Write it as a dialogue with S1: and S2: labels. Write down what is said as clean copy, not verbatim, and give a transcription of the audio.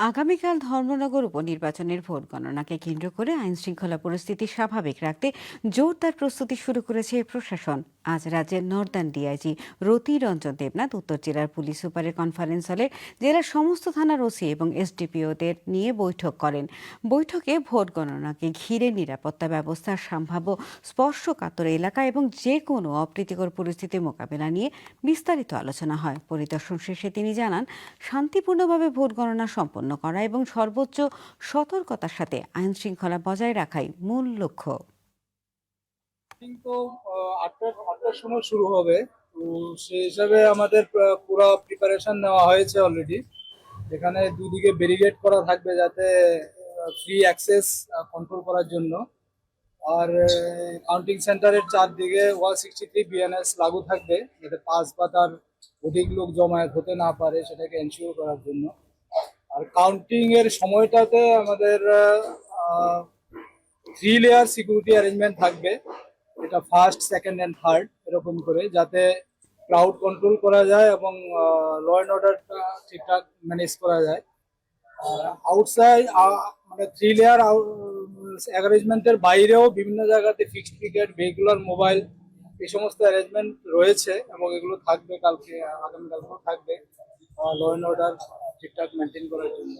S1: আগামীকাল ধর্মনগর উপনির্বাচনের ভোট গণনাকে কেন্দ্র করে আইন শৃঙ্খলা পরিস্থিতি স্বাভাবিক রাখতে জোরদার প্রস্তুতি শুরু করেছে প্রশাসন। আজ রাজ্যের নর্দার্ন ডিআইজি রতি রঞ্জন দেবনাথ উত্তর জেলার পুলিশ সুপারের কনফারেন্স হলে জেলার সমস্ত থানার ওসি এবং এসডিপিওদের নিয়ে বৈঠক করেন। বৈঠকে ভোট গণনাকে ঘিরে নিরাপত্তা ব্যবস্থার সম্ভাব্য স্পর্শকাতর এলাকা এবং যে কোনো অপ্রীতিকর পরিস্থিতি মোকাবেলা নিয়ে বিস্তারিত আলোচনা হয়। পরিদর্শন শেষে তিনি জানান, শান্তিপূর্ণভাবে ভোট গণনা সম্পন্ন করা এবং সর্বোচ্চ সতর্কতার সাথে আইন শৃঙ্খলা বজায় রাখাই মূল লক্ষ্য।
S2: তো আটটার সময় শুরু হবে। তো সেই হিসাবে আমাদের পুরো প্রিপারেশন নেওয়া হয়েছে অলরেডি। এখানে দুদিকে ব্যারিকেড করা থাকবে যাতে ফ্রি অ্যাক্সেস কন্ট্রোল করার জন্য। আর কাউন্টিং সেন্টারের চারদিকে 163 বিএনএস লাগু থাকবে যাতে পাঁচ বা তার অধিক লোক জমায়েত হতে না পারে সেটাকে এনশিওর করার জন্য। আর কাউন্টিং এর সময়টাতে আমাদের 3 লেয়ার সিকিউরিটি অ্যারেঞ্জমেন্ট থাকবে, এটা ফার্স্ট, সেকেন্ড অ্যান্ড থার্ড এরকম করে, যাতে ক্রাউড কন্ট্রোল করা যায় এবং ল অ্যান্ড অর্ডারটা ঠিকঠাক ম্যানেজ করা যায়। আউটসাইড মানে 3 লেয়ার অ্যারেঞ্জমেন্টের বাইরেও বিভিন্ন জায়গাতে ফিক্সড পিকেট, ভেহিকুলার, মোবাইল এই সমস্ত অ্যারেঞ্জমেন্ট রয়েছে এবং এগুলো থাকবে কালকে, আগামীকালকেও থাকবে ল অ্যান্ড অর্ডার ঠিকঠাক মেনটেন করার জন্য।